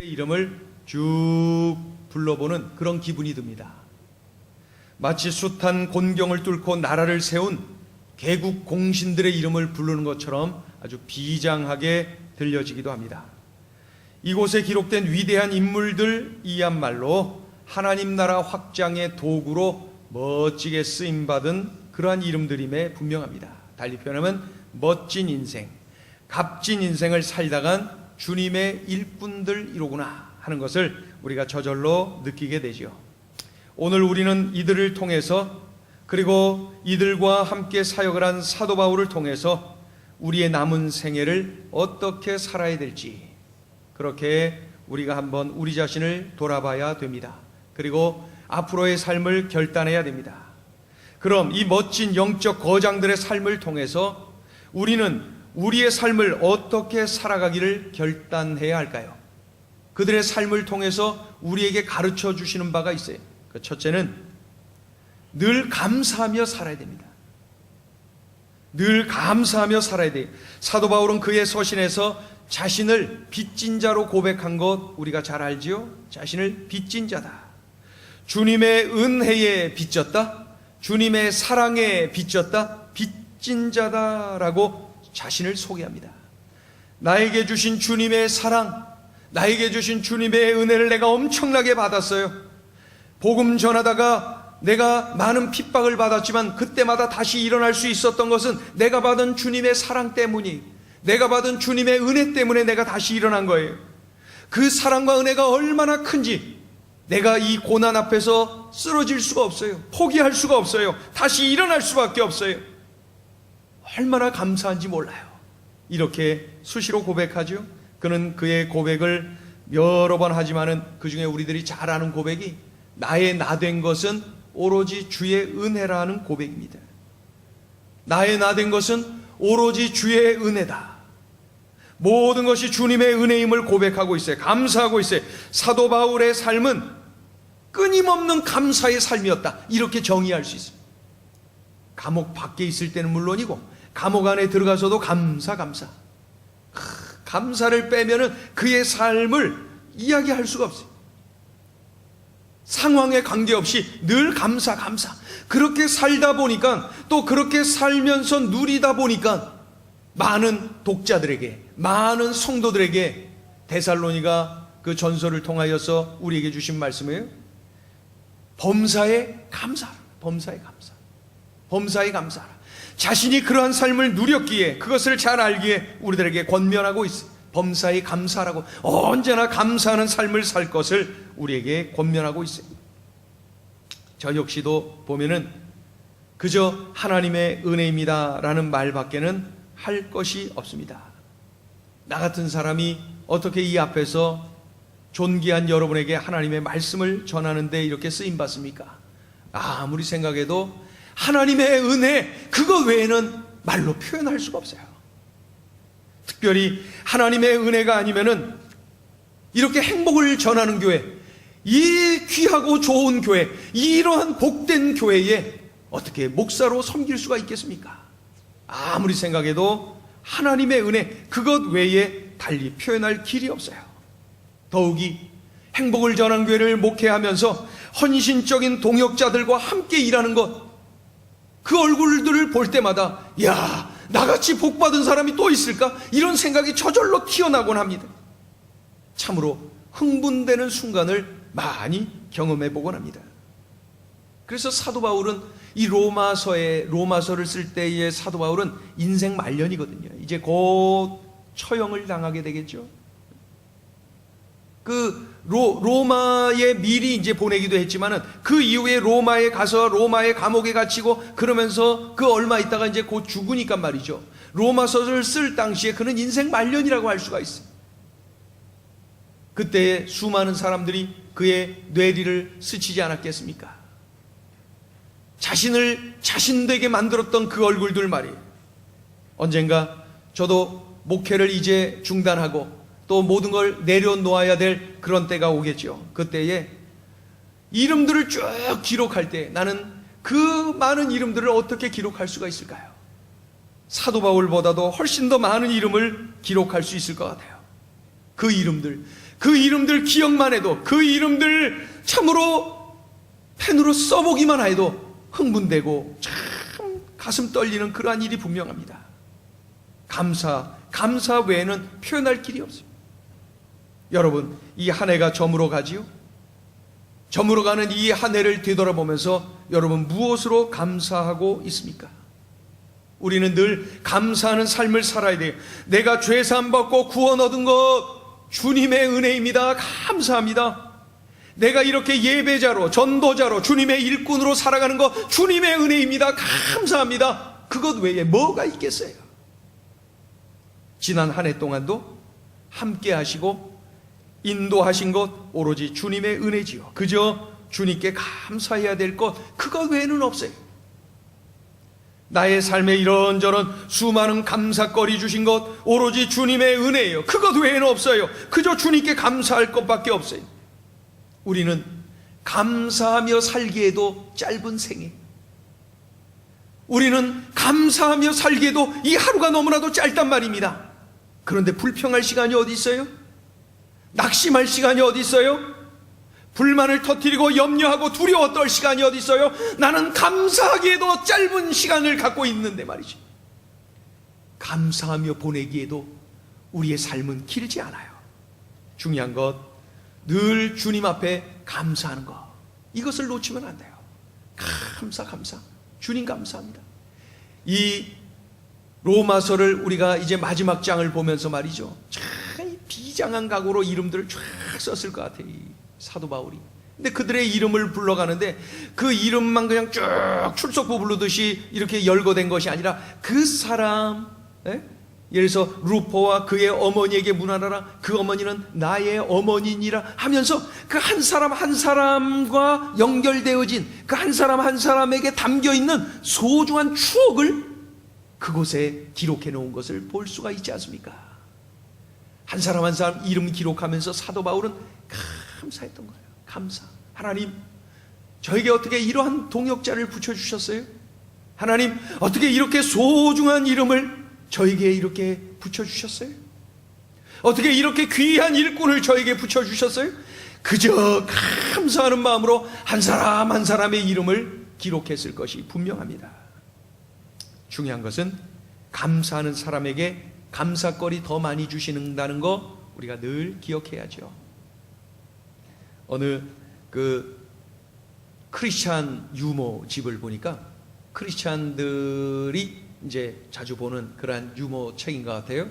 이름을 쭉 불러보는 그런 기분이 듭니다. 마치 숱한 곤경을 뚫고 나라를 세운 개국 공신들의 이름을 부르는 것처럼 아주 비장하게 들려지기도 합니다. 이곳에 기록된 위대한 인물들이야말로 하나님 나라 확장의 도구로 멋지게 쓰임받은 그러한 이름들임에 분명합니다. 달리 표현하면 멋진 인생, 값진 인생을 살다간 주님의 일꾼들이로구나 하는 것을 우리가 저절로 느끼게 되죠. 오늘 우리는 이들을 통해서, 그리고 이들과 함께 사역을 한 사도 바울을 통해서 우리의 남은 생애를 어떻게 살아야 될지, 그렇게 우리가 한번 우리 자신을 돌아봐야 됩니다. 그리고 앞으로의 삶을 결단해야 됩니다. 그럼 이 멋진 영적 거장들의 삶을 통해서 우리는 우리의 삶을 어떻게 살아가기를 결단해야 할까요? 그들의 삶을 통해서 우리에게 가르쳐 주시는 바가 있어요. 그 첫째는 늘 감사하며 살아야 됩니다. 늘 감사하며 살아야 돼요. 사도 바울은 그의 서신에서 자신을 빚진 자로 고백한 것 우리가 잘 알지요? 자신을 빚진 자다. 주님의 은혜에 빚졌다. 주님의 사랑에 빚졌다. 빚진 자다라고 자신을 소개합니다. 나에게 주신 주님의 사랑, 나에게 주신 주님의 은혜를 내가 엄청나게 받았어요. 복음 전하다가 내가 많은 핍박을 받았지만 그때마다 다시 일어날 수 있었던 것은 내가 받은 주님의 사랑 때문이, 내가 받은 주님의 은혜 때문에 내가 다시 일어난 거예요. 그 사랑과 은혜가 얼마나 큰지 내가 이 고난 앞에서 쓰러질 수가 없어요. 포기할 수가 없어요. 다시 일어날 수밖에 없어요. 얼마나 감사한지 몰라요. 이렇게 수시로 고백하죠. 그는 그의 고백을 여러 번 하지만은 그 중에 우리들이 잘 아는 고백이 나의 나 된 것은 오로지 주의 은혜라는 고백입니다. 나의 나 된 것은 오로지 주의 은혜다. 모든 것이 주님의 은혜임을 고백하고 있어요. 감사하고 있어요. 사도 바울의 삶은 끊임없는 감사의 삶이었다. 이렇게 정의할 수 있습니다. 감옥 밖에 있을 때는 물론이고 감옥 안에 들어가서도 감사. 감사를 빼면은 그의 삶을 이야기할 수가 없어요. 상황에 관계없이 늘 감사. 그렇게 살다 보니까, 또 그렇게 살면서 누리다 보니까 많은 독자들에게, 많은 성도들에게 데살로니가 그 전설을 통하여서 우리에게 주신 말씀이에요. 범사에 감사하라. 범사에 감사하라. 자신이 그러한 삶을 누렸기에, 그것을 잘 알기에 우리들에게 권면하고 있어요. 범사에 감사하라고. 언제나 감사하는 삶을 살 것을 우리에게 권면하고 있어요. 저 역시도 보면은 그저 하나님의 은혜입니다 라는 말밖에는 할 것이 없습니다. 나 같은 사람이 어떻게 이 앞에서 존귀한 여러분에게 하나님의 말씀을 전하는데 이렇게 쓰임받습니까? 아무리 생각해도 하나님의 은혜, 그거 외에는 말로 표현할 수가 없어요. 특별히 하나님의 은혜가 아니면은 이렇게 행복을 전하는 교회, 이 귀하고 좋은 교회, 이러한 복된 교회에 어떻게 목사로 섬길 수가 있겠습니까? 아무리 생각해도 하나님의 은혜, 그것 외에 달리 표현할 길이 없어요. 더욱이 행복을 전한 교회를 목회하면서 헌신적인 동역자들과 함께 일하는 것, 그 얼굴들을 볼 때마다 야, 나같이 복받은 사람이 또 있을까? 이런 생각이 저절로 튀어나곤 합니다. 참으로 흥분되는 순간을 많이 경험해 보곤 합니다. 그래서 사도 바울은 이 로마서를 쓸 때의 사도 바울은 인생 말년이거든요. 이제 곧 처형을 당하게 되겠죠. 그 로마에 미리 이제 보내기도 했지만은 그 이후에 로마에 가서 로마의 감옥에 갇히고 그러면서 그 얼마 있다가 이제 곧 죽으니까 말이죠. 로마서를 쓸 당시에 그는 인생 말년이라고 할 수가 있어요. 그때 수많은 사람들이 그의 뇌리를 스치지 않았겠습니까? 자신을 자신되게 만들었던 그 얼굴들 말이에요. 언젠가 저도 목회를 이제 중단하고 또 모든 걸 내려놓아야 될 그런 때가 오겠죠. 그때에 이름들을 쭉 기록할 때 나는 그 많은 이름들을 어떻게 기록할 수가 있을까요? 사도 바울보다도 훨씬 더 많은 이름을 기록할 수 있을 것 같아요. 그 이름들, 그 이름들 기억만 해도, 그 이름들 참으로 펜으로 써보기만 해도 흥분되고 참 가슴 떨리는 그러한 일이 분명합니다. 감사 외에는 표현할 길이 없어요. 여러분, 이 한 해가 저물어 가지요? 저물어 가는 이 한 해를 되돌아보면서 여러분 무엇으로 감사하고 있습니까? 우리는 늘 감사하는 삶을 살아야 돼요. 내가 죄사함 받고 구원 얻은 것 주님의 은혜입니다. 감사합니다. 내가 이렇게 예배자로, 전도자로, 주님의 일꾼으로 살아가는 것 주님의 은혜입니다. 감사합니다. 그것 외에 뭐가 있겠어요? 지난 한 해 동안도 함께 하시고 인도하신 것 오로지 주님의 은혜지요. 그저 주님께 감사해야 될 것 그것 외에는 없어요. 나의 삶에 이런저런 수많은 감사거리 주신 것 오로지 주님의 은혜예요. 그것 외에는 없어요. 그저 주님께 감사할 것밖에 없어요. 우리는 감사하며 살기에도 짧은 생애, 우리는 감사하며 살기에도 이 하루가 너무나도 짧단 말입니다. 그런데 불평할 시간이 어디 있어요? 낙심할 시간이 어디 있어요? 불만을 터뜨리고 염려하고 두려워 떨 시간이 어디 있어요? 나는 감사하기에도 짧은 시간을 갖고 있는데 말이지. 감사하며 보내기에도 우리의 삶은 길지 않아요. 중요한 것, 늘 주님 앞에 감사하는 것, 이것을 놓치면 안 돼요. 감사. 주님 감사합니다. 이 로마서를 우리가 이제 마지막 장을 보면서 말이죠, 참 비장한 각오로 이름들을 쫙 썼을 것 같아요, 이 사도 바울이. 근데 그들의 이름을 불러가는데 그 이름만 그냥 쭉 출석부 부르듯이 이렇게 열거된 것이 아니라 그 사람, 예를 들어서 루포와 그의 어머니에게 문안하라, 그 어머니는 나의 어머니니라 하면서 그 한 사람 한 사람과 연결되어진 그 한 사람 한 사람에게 담겨있는 소중한 추억을 그곳에 기록해 놓은 것을 볼 수가 있지 않습니까? 한 사람 한 사람 이름 기록하면서 사도 바울은 감사했던 거예요. 감사. 하나님, 저에게 어떻게 이러한 동역자를 붙여주셨어요? 하나님, 어떻게 이렇게 소중한 이름을 저에게 이렇게 붙여주셨어요? 어떻게 이렇게 귀한 일꾼을 저에게 붙여주셨어요? 그저 감사하는 마음으로 한 사람 한 사람의 이름을 기록했을 것이 분명합니다. 중요한 것은 감사하는 사람에게 감사거리 더 많이 주시는다는 거 우리가 늘 기억해야죠. 어느 그 크리스찬 유모 집을 보니까 크리스찬들이 이제 자주 보는 그러한 유모 책인 것 같아요.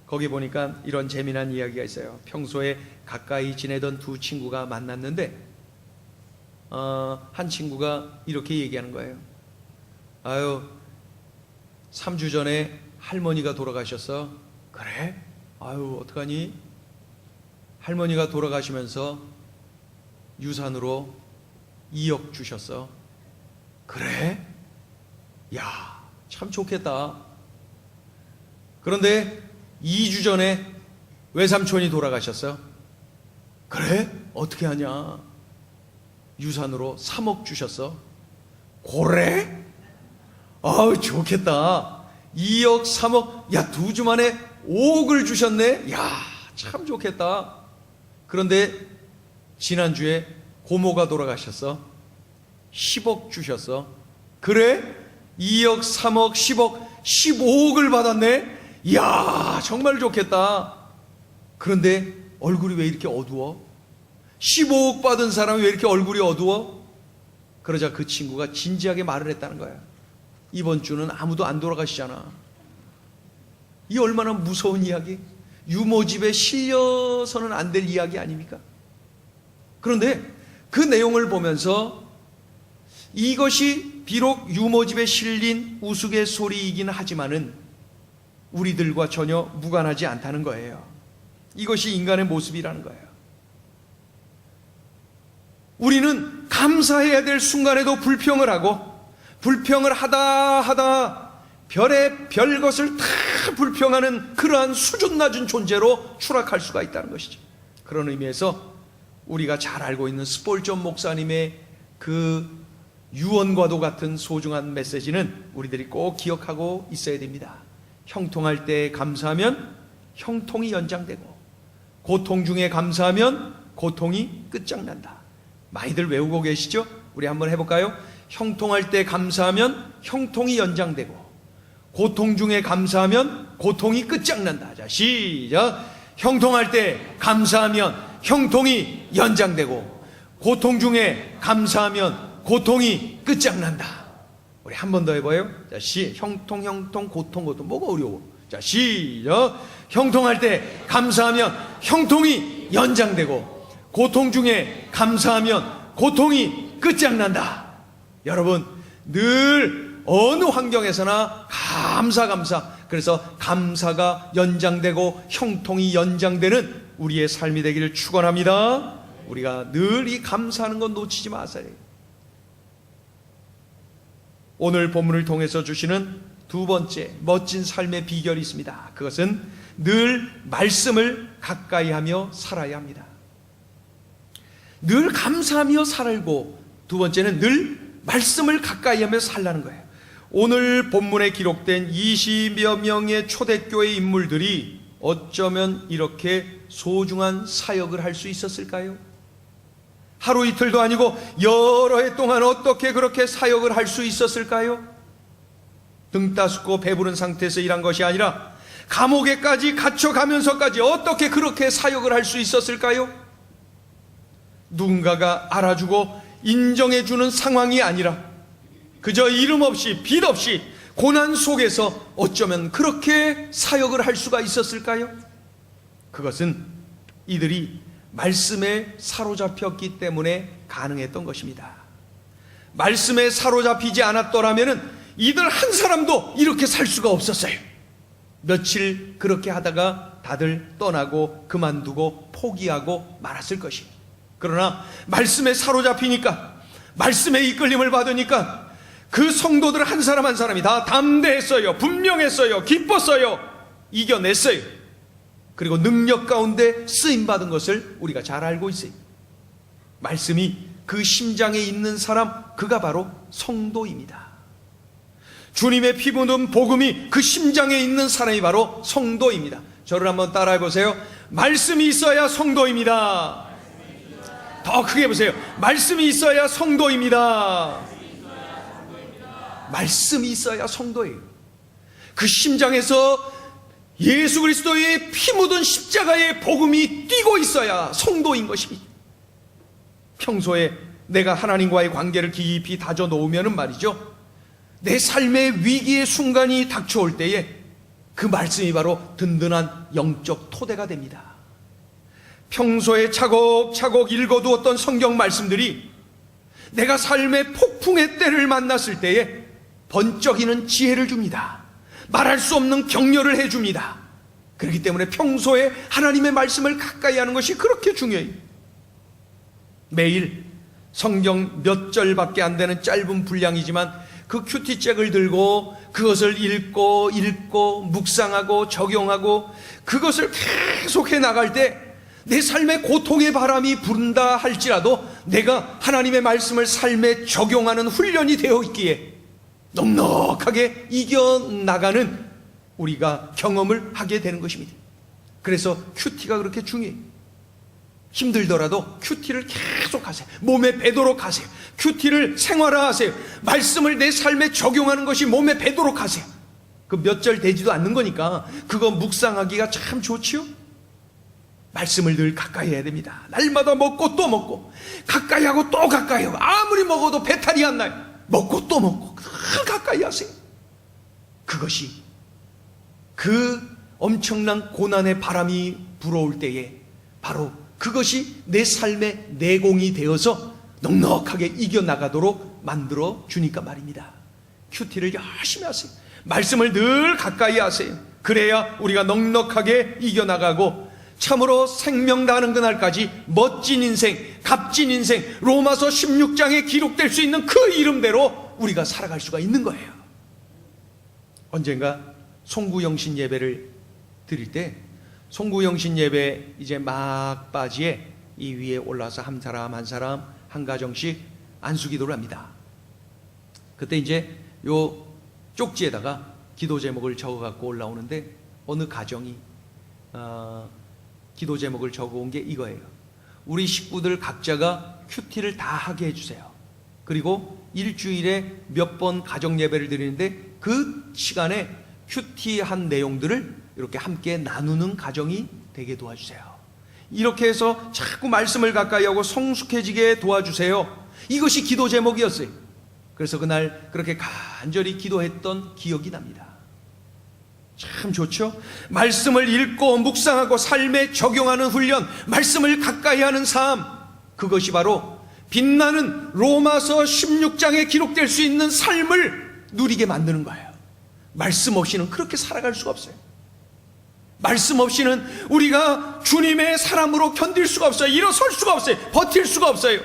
거기 보니까 이런 재미난 이야기가 있어요. 평소에 가까이 지내던 두 친구가 만났는데 한 친구가 이렇게 얘기하는 거예요. 아유, 3주 전에 할머니가 돌아가셨어. 그래? 아유, 어떡하니? 할머니가 돌아가시면서 유산으로 2억 주셨어. 그래? 야, 참 좋겠다. 그런데 2주 전에 외삼촌이 돌아가셨어. 그래? 어떻게 하냐? 유산으로 3억 주셨어. 그래? 아우, 좋겠다. 2억, 3억, 야, 2주 만에 5억을 주셨네? 야, 참 좋겠다. 그런데 지난주에 고모가 돌아가셨어. 10억 주셨어. 그래? 2억, 3억, 10억, 15억을 받았네? 이야, 정말 좋겠다. 그런데 얼굴이 왜 이렇게 어두워? 15억 받은 사람이 왜 이렇게 얼굴이 어두워? 그러자 그 친구가 진지하게 말을 했다는 거야. 이번 주는 아무도 안 돌아가시잖아. 이 얼마나 무서운 이야기? 유모집에 실려서는 안 될 이야기 아닙니까? 그런데 그 내용을 보면서 이것이 비록 유모집에 실린 우스갯소리이긴 하지만은 우리들과 전혀 무관하지 않다는 거예요. 이것이 인간의 모습이라는 거예요. 우리는 감사해야 될 순간에도 불평을 하고, 불평을 하다 별의 것을 다 불평하는 그러한 수준 낮은 존재로 추락할 수가 있다는 것이죠. 그런 의미에서 우리가 잘 알고 있는 스폴전 목사님의 그 유언과도 같은 소중한 메시지는 우리들이 꼭 기억하고 있어야 됩니다. 형통할 때 감사하면 형통이 연장되고, 고통 중에 감사하면 고통이 끝장난다. 많이들 외우고 계시죠? 우리 한번 해볼까요? 형통할 때 감사하면 형통이 연장되고, 고통 중에 감사하면 고통이 끝장난다. 자, 시작. 형통할 때 감사하면 형통이 연장되고, 고통 중에 감사하면 고통이 끝장난다. 우리 한 번 더 해봐요. 자, 형통, 고통. 뭐가 어려워? 자, 시작. 형통할 때 감사하면 형통이 연장되고, 고통 중에 감사하면 고통이 끝장난다. 여러분, 늘 어느 환경에서나 감사. 그래서 감사가 연장되고 형통이 연장되는 우리의 삶이 되기를 축원합니다. 우리가 늘 이 감사하는 건 놓치지 마세요. 오늘 본문을 통해서 주시는 두 번째 멋진 삶의 비결이 있습니다. 그것은 늘 말씀을 가까이 하며 살아야 합니다. 늘 감사하며 살고, 두 번째는 늘 말씀을 가까이 하며 살라는 거예요. 오늘 본문에 기록된 20여 명의 초대교회 인물들이 어쩌면 이렇게 소중한 사역을 할 수 있었을까요? 하루 이틀도 아니고 여러 해 동안 어떻게 그렇게 사역을 할 수 있었을까요? 등 따숩고 배부른 상태에서 일한 것이 아니라 감옥에까지 갇혀가면서까지 어떻게 그렇게 사역을 할 수 있었을까요? 누군가가 알아주고 인정해주는 상황이 아니라 그저 이름 없이 빚 없이 고난 속에서 어쩌면 그렇게 사역을 할 수가 있었을까요? 그것은 이들이 말씀에 사로잡혔기 때문에 가능했던 것입니다. 말씀에 사로잡히지 않았더라면 이들 한 사람도 이렇게 살 수가 없었어요. 며칠 그렇게 하다가 다들 떠나고 그만두고 포기하고 말았을 것이. 그러나 말씀에 사로잡히니까, 말씀의 이끌림을 받으니까 그 성도들 한 사람 한 사람이 다 담대했어요. 분명했어요. 기뻤어요. 이겨냈어요. 그리고 능력 가운데 쓰임받은 것을 우리가 잘 알고 있어요. 말씀이 그 심장에 있는 사람, 그가 바로 성도입니다. 주님의 피 묻은 복음이 그 심장에 있는 사람이 바로 성도입니다. 저를 한번 따라해 보세요. 말씀이 있어야 성도입니다. 더 크게 보세요. 말씀이 있어야 성도입니다. 말씀이 있어야 성도예요. 그 심장에서 예수 그리스도의 피 묻은 십자가의 복음이 뛰고 있어야 성도인 것입니다. 평소에 내가 하나님과의 관계를 깊이 다져 놓으면 말이죠, 내 삶의 위기의 순간이 닥쳐올 때에 그 말씀이 바로 든든한 영적 토대가 됩니다. 평소에 차곡차곡 읽어두었던 성경 말씀들이 내가 삶의 폭풍의 때를 만났을 때에 번쩍이는 지혜를 줍니다. 말할 수 없는 격려를 해줍니다. 그렇기 때문에 평소에 하나님의 말씀을 가까이 하는 것이 그렇게 중요해요. 매일 성경 몇 절밖에 안 되는 짧은 분량이지만 그 큐티책을 들고 그것을 읽고 묵상하고 적용하고 그것을 계속해 나갈 때 내 삶에 고통의 바람이 분다 할지라도 내가 하나님의 말씀을 삶에 적용하는 훈련이 되어 있기에 넉넉하게 이겨나가는 우리가 경험을 하게 되는 것입니다. 그래서 큐티가 그렇게 중요해요. 힘들더라도 큐티를 계속 하세요. 몸에 배도록 하세요. 큐티를 생활화하세요. 말씀을 내 삶에 적용하는 것이 몸에 배도록 하세요. 그 몇 절 되지도 않는 거니까 그거 묵상하기가 참 좋지요. 말씀을 늘 가까이 해야 됩니다. 날마다 먹고 또 먹고 가까이 하고 또 가까이 하고 아무리 먹어도 배탈이 안 나요. 먹고 또 먹고 늘 가까이 하세요. 그것이 그 엄청난 고난의 바람이 불어올 때에 바로 그것이 내 삶의 내공이 되어서 넉넉하게 이겨나가도록 만들어 주니까 말입니다. 큐티를 열심히 하세요. 말씀을 늘 가까이 하세요. 그래야 우리가 넉넉하게 이겨나가고 참으로 생명 다하는 그날까지 멋진 인생, 값진 인생, 로마서 16장에 기록될 수 있는 그 이름대로 우리가 살아갈 수가 있는 거예요. 언젠가 송구영신 예배를 드릴 때 송구영신 예배 이제 막바지에 이 위에 올라서 한 사람 한 가정씩 안수기도를 합니다. 그때 이제 요 쪽지에다가 기도 제목을 적어갖고 올라오는데 어느 가정이 기도 제목을 적어온 게 이거예요. 우리 식구들 각자가 큐티를 다 하게 해주세요. 그리고 일주일에 몇 번 가정 예배를 드리는데 그 시간에 큐티한 내용들을 이렇게 함께 나누는 가정이 되게 도와주세요. 이렇게 해서 자꾸 말씀을 가까이 하고 성숙해지게 도와주세요. 이것이 기도 제목이었어요. 그래서 그날 그렇게 간절히 기도했던 기억이 납니다. 참 좋죠? 말씀을 읽고 묵상하고 삶에 적용하는 훈련, 말씀을 가까이 하는 삶, 그것이 바로 빛나는 로마서 16장에 기록될 수 있는 삶을 누리게 만드는 거예요. 말씀 없이는 그렇게 살아갈 수가 없어요. 말씀 없이는 우리가 주님의 사람으로 견딜 수가 없어요. 일어설 수가 없어요. 버틸 수가 없어요.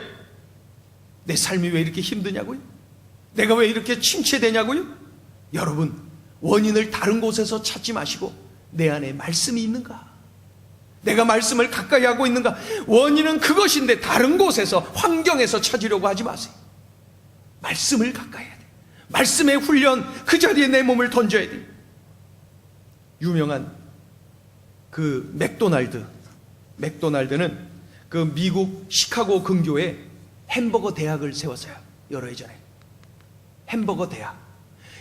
내 삶이 왜 이렇게 힘드냐고요? 내가 왜 이렇게 침체되냐고요? 여러분, 원인을 다른 곳에서 찾지 마시고 내 안에 말씀이 있는가? 내가 말씀을 가까이 하고 있는가? 원인은 그것인데 다른 곳에서, 환경에서 찾으려고 하지 마세요. 말씀을 가까이 해야 돼. 말씀의 훈련, 그 자리에 내 몸을 던져야 돼. 유명한 그 맥도날드는 그 미국 시카고 근교에 햄버거 대학을 세웠어요. 여러 해 전에. 햄버거 대학.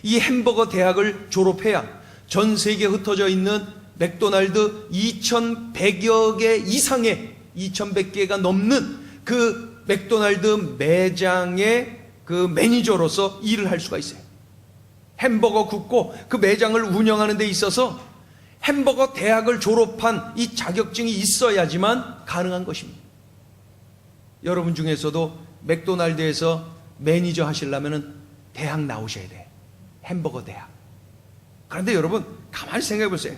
이 햄버거 대학을 졸업해야 전 세계에 흩어져 있는 맥도날드 2100여 개 이상의 2100개가 넘는 그 맥도날드 매장의 그 매니저로서 일을 할 수가 있어요. 햄버거 굽고 그 매장을 운영하는 데 있어서 햄버거 대학을 졸업한 이 자격증이 있어야지만 가능한 것입니다. 여러분 중에서도 맥도날드에서 매니저 하시려면 대학 나오셔야 돼. 햄버거 대학. 그런데 여러분 가만히 생각해 보세요.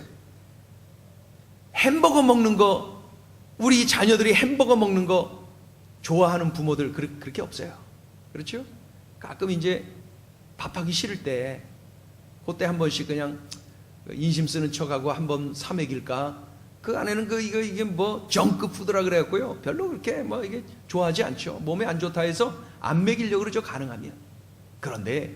햄버거 먹는 거, 우리 자녀들이 햄버거 먹는 거 좋아하는 부모들 그렇게 없어요. 그렇죠? 가끔 이제 밥하기 싫을 때 그때 한 번씩 그냥 인심 쓰는 척하고 한번 사 먹일까? 그 안에는 이게 뭐 정크 푸드라 그래갖고요. 별로 그렇게 뭐 이게 좋아하지 않죠. 몸에 안 좋다 해서 안 먹이려고 그러죠. 가능하면. 그런데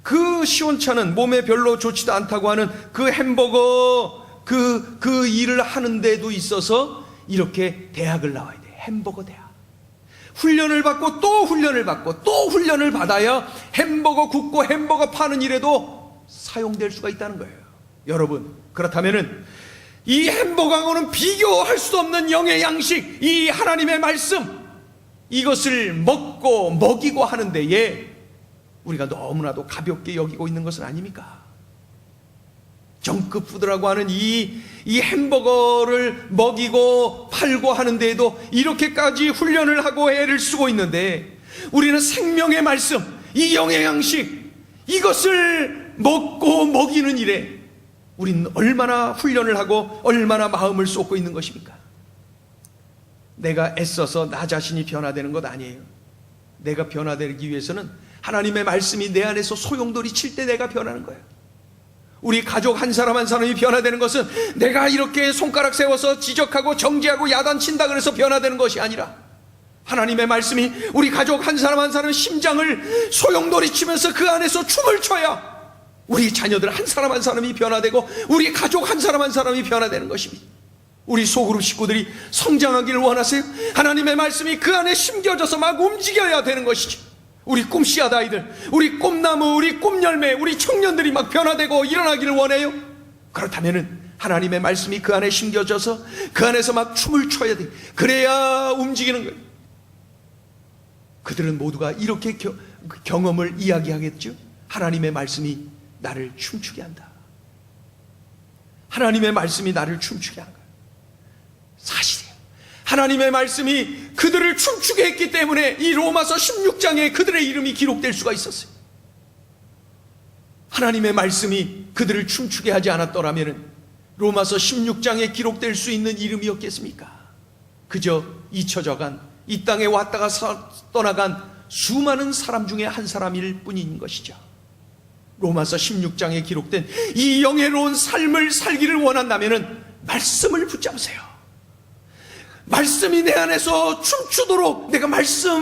그 시원찮은 몸에 별로 좋지도 않다고 하는 그 햄버거 그 일을 하는 데도 있어서 이렇게 대학을 나와야 돼. 햄버거 대학. 훈련을 받고 또 훈련을 받고 또 훈련을 받아야 햄버거 굽고 햄버거 파는 일에도 사용될 수가 있다는 거예요. 여러분, 그렇다면은 이 햄버거하고는 비교할 수 없는 영의 양식, 이 하나님의 말씀, 이것을 먹고 먹이고 하는 데에 우리가 너무나도 가볍게 여기고 있는 것은 아닙니까? 정크푸드라고 하는 이 햄버거를 먹이고 팔고 하는 데에도 이렇게까지 훈련을 하고 애를 쓰고 있는데, 우리는 생명의 말씀, 이 영의 양식, 이것을 먹고 먹이는 일에 우리는 얼마나 훈련을 하고 얼마나 마음을 쏟고 있는 것입니까? 내가 애써서 나 자신이 변화되는 것 아니에요. 내가 변화되기 위해서는 하나님의 말씀이 내 안에서 소용돌이 칠 때 내가 변하는 거예요. 우리 가족 한 사람 한 사람이 변화되는 것은 내가 이렇게 손가락 세워서 지적하고 정죄하고 야단친다 그래서 변화되는 것이 아니라, 하나님의 말씀이 우리 가족 한 사람 한 사람의 심장을 소용돌이 치면서 그 안에서 춤을 춰야 우리 자녀들 한 사람 한 사람이 변화되고 우리 가족 한 사람 한 사람이 변화되는 것입니다. 우리 소그룹 식구들이 성장하기를 원하세요? 하나님의 말씀이 그 안에 심겨져서 막 움직여야 되는 것이죠. 우리 꿈씨앗 아이들, 우리 꿈나무, 우리 꿈열매, 우리 청년들이 막 변화되고 일어나기를 원해요? 그렇다면은 하나님의 말씀이 그 안에 심겨져서 그 안에서 막 춤을 춰야 돼. 그래야 움직이는 거예요. 그들은 모두가 이렇게 경험을 이야기하겠죠. 하나님의 말씀이 나를 춤추게 한다. 하나님의 말씀이 나를 춤추게 하는 거예요. 사실이에요. 하나님의 말씀이 그들을 춤추게 했기 때문에 이 로마서 16장에 그들의 이름이 기록될 수가 있었어요. 하나님의 말씀이 그들을 춤추게 하지 않았더라면 로마서 16장에 기록될 수 있는 이름이었겠습니까? 그저 잊혀져간, 이 땅에 왔다가 떠나간 수많은 사람 중에 한 사람일 뿐인 것이죠. 로마서 16장에 기록된 이 영예로운 삶을 살기를 원한다면 말씀을 붙잡으세요. 말씀이 내 안에서 춤추도록, 내가 말씀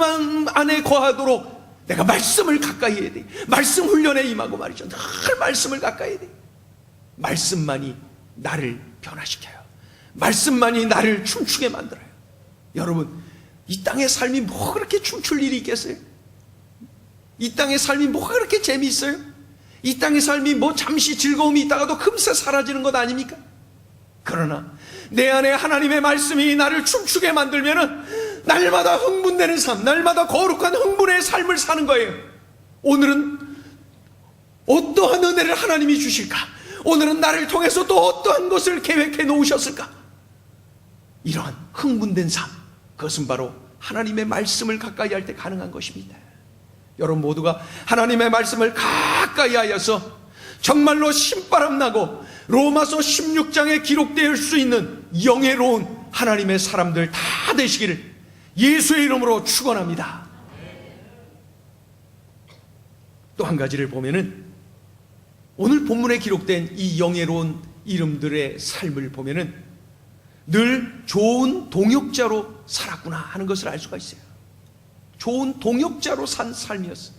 안에 거하도록 내가 말씀을 가까이 해야 돼. 말씀 훈련에 임하고 말이죠. 늘 말씀을 가까이 해야 돼. 말씀만이 나를 변화시켜요. 말씀만이 나를 춤추게 만들어요. 여러분, 이 땅의 삶이 뭐가 그렇게 춤출 일이 있겠어요? 이 땅의 삶이 뭐가 그렇게 재미있어요? 이 땅의 삶이 뭐 잠시 즐거움이 있다가도 금세 사라지는 것 아닙니까? 그러나 내 안에 하나님의 말씀이 나를 춤추게 만들면은 날마다 흥분되는 삶, 날마다 거룩한 흥분의 삶을 사는 거예요. 오늘은 어떠한 은혜를 하나님이 주실까? 오늘은 나를 통해서 또 어떠한 것을 계획해 놓으셨을까? 이러한 흥분된 삶, 그것은 바로 하나님의 말씀을 가까이 할 때 가능한 것입니다. 여러분 모두가 하나님의 말씀을 가까이 하여서 정말로 신바람 나고 로마서 16장에 기록될 수 있는 영예로운 하나님의 사람들 다 되시기를 예수의 이름으로 축원합니다. 또 한 가지를 보면은 오늘 본문에 기록된 이 영예로운 이름들의 삶을 보면은 늘 좋은 동역자로 살았구나 하는 것을 알 수가 있어요. 좋은 동역자로 산 삶이었어요.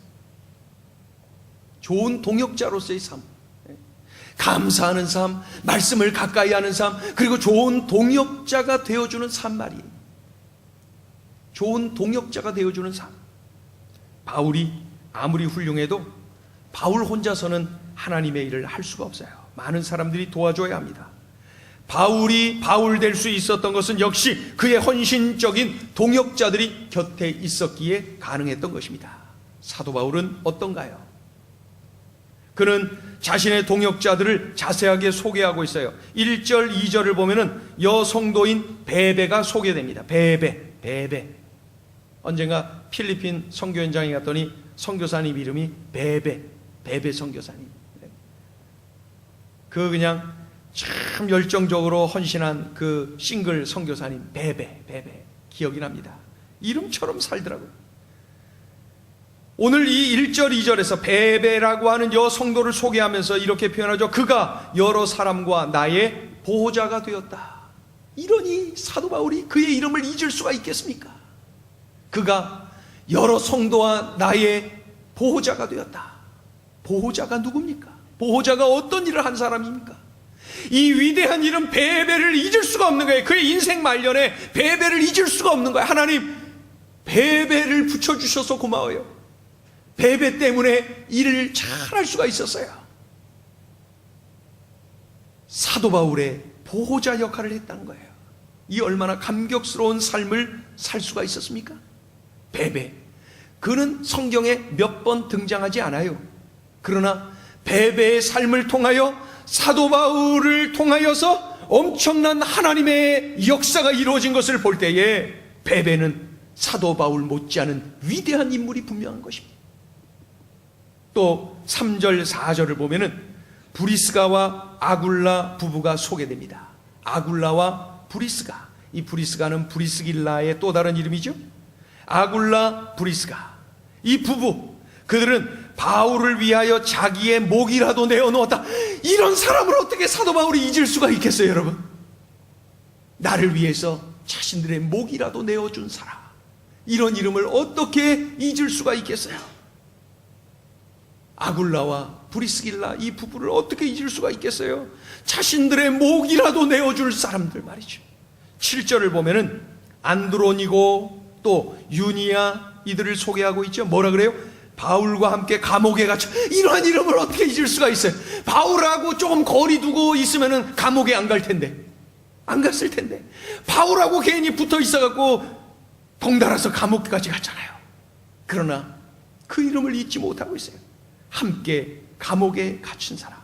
좋은 동역자로서의 삶, 감사하는 삶, 말씀을 가까이 하는 삶, 그리고 좋은 동역자가 되어주는 삶 말이에요. 좋은 동역자가 되어주는 삶. 바울이 아무리 훌륭해도 바울 혼자서는 하나님의 일을 할 수가 없어요. 많은 사람들이 도와줘야 합니다. 바울이 바울 될 수 있었던 것은 역시 그의 헌신적인 동역자들이 곁에 있었기에 가능했던 것입니다. 사도 바울은 어떤가요? 그는 자신의 동역자들을 자세하게 소개하고 있어요. 1절, 2절을 보면은 여성도인 베베가 소개됩니다. 베베. 언젠가 필리핀 선교 현장에 갔더니 선교사님 이름이 베베 선교사님. 그 그냥 참 열정적으로 헌신한 그 싱글 선교사님 베베 기억이 납니다. 이름처럼 살더라고요. 오늘 이 1절 2절에서 베베라고 하는 여 성도를 소개하면서 이렇게 표현하죠. 그가 여러 사람과 나의 보호자가 되었다. 이러니 사도 바울이 그의 이름을 잊을 수가 있겠습니까? 그가 여러 성도와 나의 보호자가 되었다. 보호자가 누굽니까? 보호자가 어떤 일을 한 사람입니까? 이 위대한 이름 베베를 잊을 수가 없는 거예요. 그의 인생 말년에 베베를 잊을 수가 없는 거예요. 하나님, 베베를 붙여주셔서 고마워요. 베베 때문에 일을 잘할 수가 있었어요. 사도 바울의 보호자 역할을 했다는 거예요. 이 얼마나 감격스러운 삶을 살 수가 있었습니까? 베베. 그는 성경에 몇 번 등장하지 않아요. 그러나 베베의 삶을 통하여 사도 바울을 통하여서 엄청난 하나님의 역사가 이루어진 것을 볼 때에 베베는 사도 바울 못지않은 위대한 인물이 분명한 것입니다. 또 3절 4절을 보면은 브리스가와 아굴라 부부가 소개됩니다. 아굴라와 브리스가, 이 브리스가는 브리스길라의 또 다른 이름이죠. 아굴라 브리스가, 이 부부, 그들은 바울을 위하여 자기의 목이라도 내어놓았다. 이런 사람을 어떻게 사도 바울이 잊을 수가 있겠어요, 여러분? 나를 위해서 자신들의 목이라도 내어준 사람, 이런 이름을 어떻게 잊을 수가 있겠어요? 아굴라와 브리스길라, 이 부부를 어떻게 잊을 수가 있겠어요? 자신들의 목이라도 내어줄 사람들 말이죠. 7절을 보면은 안드로니고 또 유니아, 이들을 소개하고 있죠. 뭐라 그래요? 바울과 함께 감옥에 갇혀. 이러한 이름을 어떻게 잊을 수가 있어요? 바울하고 조금 거리 두고 있으면은 감옥에 안 갈 텐데, 안 갔을 텐데, 바울하고 괜히 붙어 있어갖고 덩달아서 감옥까지 갔잖아요. 그러나 그 이름을 잊지 못하고 있어요. 함께 감옥에 갇힌 사람,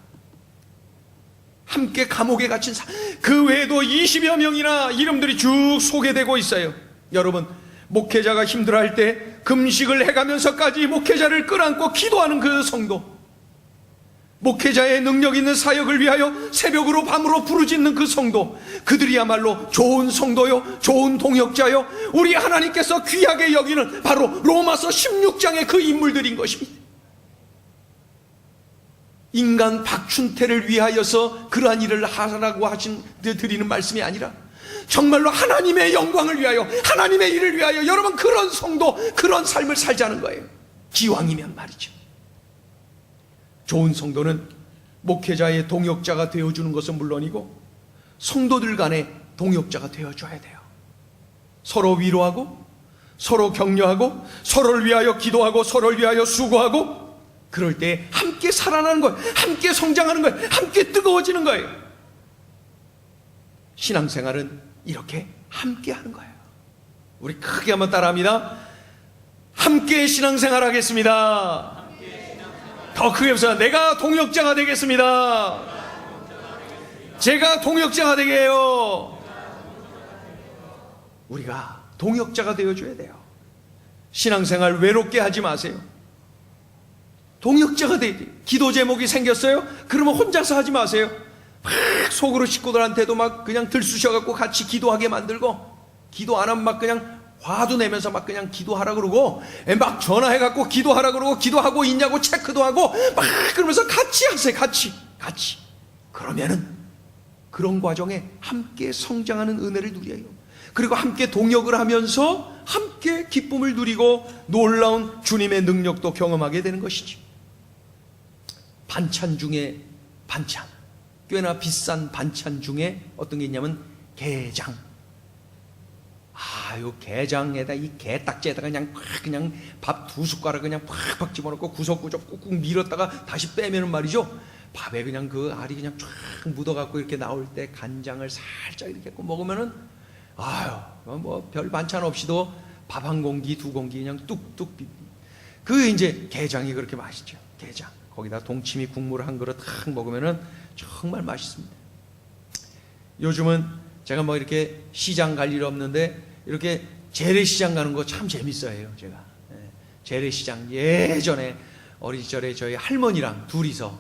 함께 감옥에 갇힌 사람, 그 외에도 20여 명이나 이름들이 쭉 소개되고 있어요. 여러분, 목회자가 힘들어할 때 금식을 해가면서까지 목회자를 끌어안고 기도하는 그 성도, 목회자의 능력 있는 사역을 위하여 새벽으로 밤으로 부르짖는 그 성도, 그들이야말로 좋은 성도요, 좋은 동역자요, 우리 하나님께서 귀하게 여기는 바로 로마서 16장의 그 인물들인 것입니다. 인간 박춘태를 위하여서 그러한 일을 하라고 드리는 말씀이 아니라 정말로 하나님의 영광을 위하여, 하나님의 일을 위하여 여러분 그런 성도, 그런 삶을 살자는 거예요. 기왕이면 말이죠. 좋은 성도는 목회자의 동역자가 되어주는 것은 물론이고 성도들 간에 동역자가 되어줘야 돼요. 서로 위로하고, 서로 격려하고, 서로를 위하여 기도하고, 서로를 위하여 수고하고, 그럴 때 함께 살아나는 거예요. 함께 성장하는 거예요. 함께 뜨거워지는 거예요. 신앙생활은 이렇게 함께 하는 거예요. 우리 크게 한번 따라합니다. 함께 신앙생활 하겠습니다. 더 크게 해서 내가 동역자가 되겠습니다. 제가 동역자가 되게 해요. 우리가 동역자가 되어줘야 돼요. 신앙생활 외롭게 하지 마세요. 동역자가 돼야 돼요. 기도 제목이 생겼어요? 그러면 혼자서 하지 마세요. 막 속으로 식구들한테도 막 그냥 들쑤셔갖고 같이 기도하게 만들고, 기도 안 하면 막 그냥 화도 내면서 막 그냥 기도하라 그러고, 막 전화해갖고 기도하라 그러고, 기도하고 있냐고 체크도 하고 막 그러면서 같이 하세요. 같이. 그러면은 그런 과정에 함께 성장하는 은혜를 누려요. 그리고 함께 동역을 하면서 함께 기쁨을 누리고 놀라운 주님의 능력도 경험하게 되는 것이죠. 반찬 중에 반찬, 꽤나 비싼 반찬 중에 어떤 게 있냐면 게장. 요 게장에다 이 게딱지에다가 그냥 밥 2숟가락 그냥 팍팍 집어넣고 구석구석 꾹꾹 밀었다가 다시 빼면은 말이죠, 밥에 그냥 그 알이 그냥 쫙 묻어갖고 이렇게 나올 때 간장을 살짝 이렇게 먹으면은 뭐 별 반찬 없이도 밥 한 공기 2공기 그냥 뚝뚝 그 이제 게장이 그렇게 맛있죠. 게장 거기다 동치미 국물 한 그릇 탁 먹으면은 정말 맛있습니다. 요즘은 제가 뭐 이렇게 시장 갈 일 없는데 이렇게 재래시장 가는 거 참 재밌어요. 제가 재래시장 예전에 어린 시절에 저희 할머니랑 둘이서,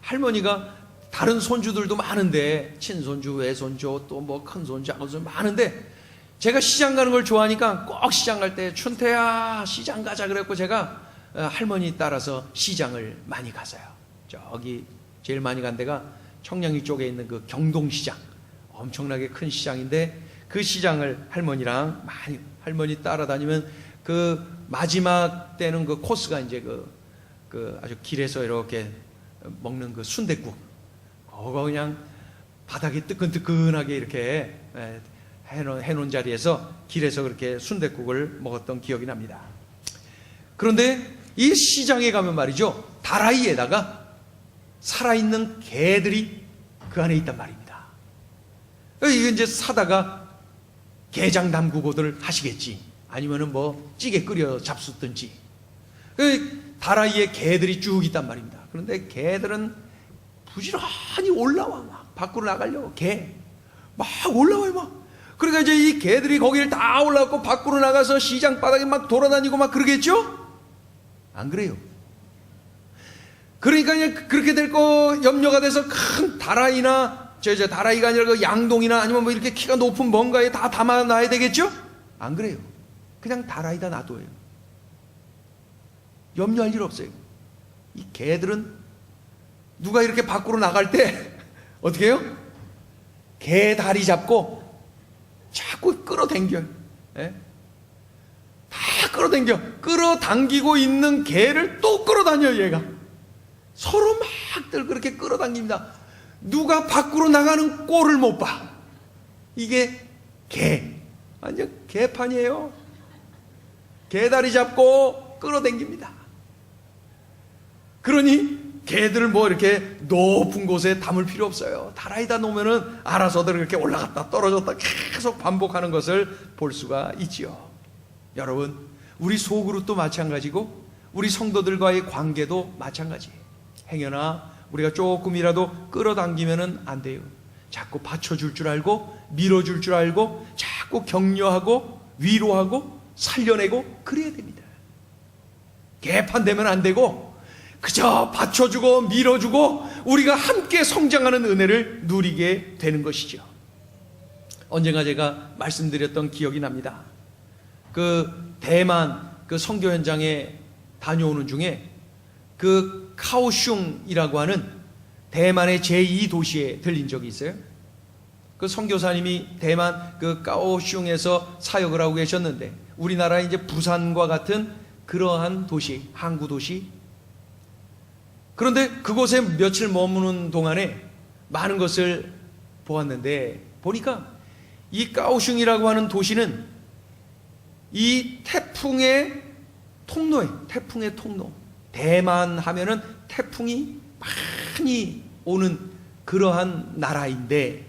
할머니가 다른 손주들도 많은데 친손주, 외손주, 또 뭐 큰손주, 작은손주 많은데 제가 시장 가는 걸 좋아하니까 꼭 시장 갈 때 춘태야 시장 가자 그랬고, 제가 할머니 따라서 시장을 많이 갔어요. 저기 제일 많이 간 데가 청량리 쪽에 있는 그 경동시장, 엄청나게 큰 시장인데 그 시장을 할머니랑 많이, 할머니 따라다니면 그 마지막 때는 그 코스가 이제 그 아주 길에서 이렇게 먹는 그 순댓국, 그거 그냥 바닥에 뜨끈뜨끈하게 이렇게 해놓은 자리에서 길에서 그렇게 순댓국을 먹었던 기억이 납니다. 그런데 이 시장에 가면 말이죠, 다라이에다가 살아있는 개들이 그 안에 있단 말입니다. 이거 이제 사다가 게장 담그고들 하시겠지, 아니면은 뭐 찌개 끓여 잡수든지. 다라이에 개들이 쭉 있단 말입니다. 그런데 개들은 부지런히 올라와, 막 밖으로 나가려고 막 올라와요 막. 그러니까 이제 이 개들이 거기를 다 올라가고 밖으로 나가서 시장 바닥에 막 돌아다니고 막 그러겠죠? 안 그래요. 그러니까 그냥 그렇게 될 거 염려가 돼서 큰 다라이나, 다라이가 아니라 그 양동이나 아니면 뭐 이렇게 키가 높은 뭔가에 다 담아놔야 되겠죠? 안 그래요. 그냥 다라이다 놔둬요. 염려할 일 없어요. 이 개들은 누가 이렇게 밖으로 나갈 때 어떻게 해요? 개 다리 잡고 자꾸 끌어당겨요. 다 끌어당기고 있는 개를 또 끌어다녀요. 얘가 서로 막들 그렇게 끌어당깁니다. 누가 밖으로 나가는 꼴을 못 봐. 이게 완전 개판이에요. 개다리 잡고 끌어당깁니다. 그러니 개들을 뭐 이렇게 높은 곳에 담을 필요 없어요. 다라이다 놓으면은 알아서들 이렇게 올라갔다 떨어졌다 계속 반복하는 것을 볼 수가 있지요. 여러분, 우리 소그룹도 마찬가지고 우리 성도들과의 관계도 마찬가지예요. 행여나 우리가 조금이라도 끌어당기면은 안 돼요. 자꾸 받쳐줄 줄 알고 밀어줄 줄 알고 자꾸 격려하고 위로하고 살려내고 그래야 됩니다. 개판 되면 안 되고 그저 받쳐주고 밀어주고 우리가 함께 성장하는 은혜를 누리게 되는 것이죠. 언젠가 제가 말씀드렸던 기억이 납니다. 그 대만 그 선교 현장에 다녀오는 중에 그 카오슝이라고 하는 대만의 제2도시에 들린 적이 있어요. 그 선교사님이 대만 그 카오슝에서 사역을 하고 계셨는데, 우리나라 이제 부산과 같은 그러한 도시, 항구 도시. 그런데 그곳에 며칠 머무는 동안에 많은 것을 보았는데, 보니까 이 까오슝이라고 하는 도시는 이 태풍의 통로예요. 태풍의 통로. 대만 하면은 태풍이 많이 오는 그러한 나라인데,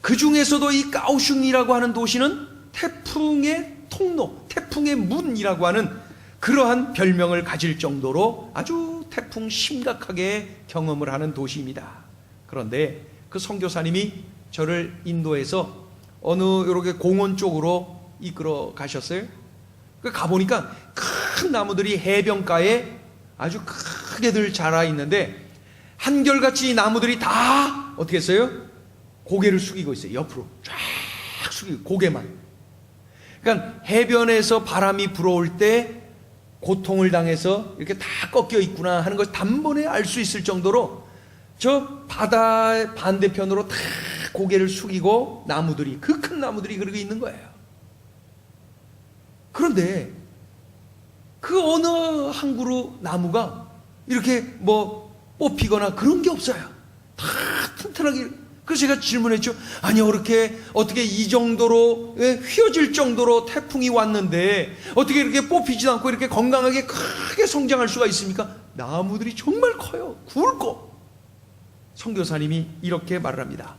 그 중에서도 이 까오슝이라고 하는 도시는 태풍의 통로, 태풍의 문이라고 하는 그러한 별명을 가질 정도로 아주 태풍 심각하게 경험을 하는 도시입니다. 그런데 그 선교사님이 저를 인도해서 어느 이렇게 공원 쪽으로 이끌어 가셨어요. 그 가보니까 큰 나무들이 해변가에 아주 크게들 자라 있는데, 한결같이 이 나무들이 다 어떻게 했어요? 고개를 숙이고 있어요. 옆으로 쫙 숙이고, 고개만. 그러니까 해변에서 바람이 불어올 때 고통을 당해서 이렇게 다 꺾여 있구나 하는 걸 단번에 알 수 있을 정도로 저 바다의 반대편으로 다 고개를 숙이고 나무들이, 그 큰 나무들이 그러고 있는 거예요. 그런데 그 어느 한 그루 나무가 이렇게 뭐 뽑히거나 그런 게 없어요. 다 튼튼하게. 그래서 제가 질문했죠. 아니, 어떻게 이 정도로 휘어질 정도로 태풍이 왔는데 어떻게 이렇게 뽑히지도 않고 이렇게 건강하게 크게 성장할 수가 있습니까? 나무들이 정말 커요. 굵고. 선교사님이 이렇게 말을 합니다.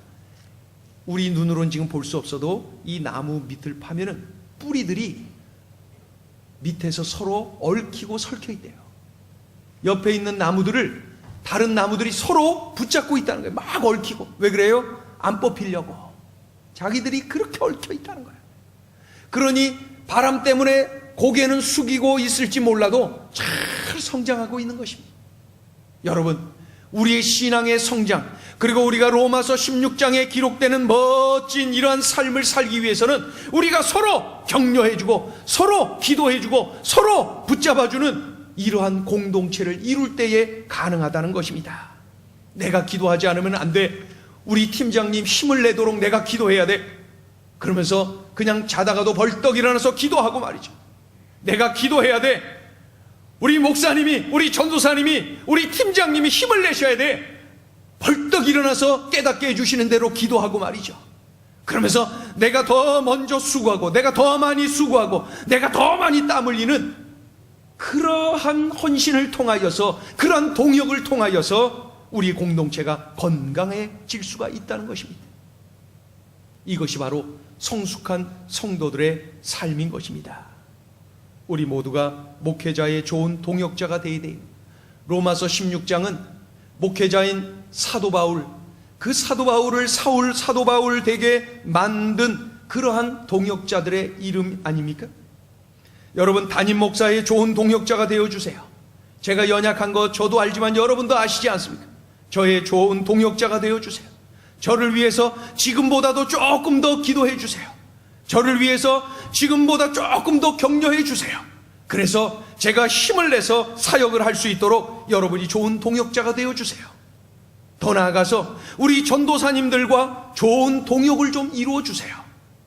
우리 눈으로는 지금 볼 수 없어도 이 나무 밑을 파면은 뿌리들이 밑에서 서로 얽히고 설켜 있대요. 옆에 있는 나무들을 다른 나무들이 서로 붙잡고 있다는 거예요. 막 얽히고. 왜 그래요? 안 뽑히려고. 자기들이 그렇게 얽혀 있다는 거예요. 그러니 바람 때문에 고개는 숙이고 있을지 몰라도 잘 성장하고 있는 것입니다. 여러분, 우리의 신앙의 성장, 그리고 우리가 로마서 16장에 기록되는 멋진 이러한 삶을 살기 위해서는 우리가 서로 격려해주고 서로 기도해주고 서로 붙잡아주는 이러한 공동체를 이룰 때에 가능하다는 것입니다. 내가 기도하지 않으면 안 돼. 우리 팀장님 힘을 내도록 내가 기도해야 돼. 그러면서 그냥 자다가도 벌떡 일어나서 기도하고 말이죠. 내가 기도해야 돼. 우리 목사님이, 우리 전도사님이, 우리 팀장님이 힘을 내셔야 돼. 벌떡 일어나서 깨닫게 해주시는 대로 기도하고 말이죠. 그러면서 내가 더 먼저 수고하고, 내가 더 많이 수고하고, 내가 더 많이 땀 흘리는 그러한 헌신을 통하여서, 그러한 동역을 통하여서 우리 공동체가 건강해질 수가 있다는 것입니다. 이것이 바로 성숙한 성도들의 삶인 것입니다. 우리 모두가 목회자의 좋은 동역자가 되어야 돼요. 로마서 16장은 목회자인 사도 바울, 그 사도 바울을 사도 바울 되게 만든 그러한 동역자들의 이름 아닙니까? 여러분, 담임 목사의 좋은 동역자가 되어주세요. 제가 연약한 거 저도 알지만 여러분도 아시지 않습니까? 저의 좋은 동역자가 되어주세요. 저를 위해서 지금보다도 조금 더 기도해 주세요. 저를 위해서 지금보다 조금 더 격려해 주세요. 그래서 제가 힘을 내서 사역을 할 수 있도록 여러분이 좋은 동역자가 되어주세요. 더 나아가서 우리 전도사님들과 좋은 동역을 좀 이루어주세요.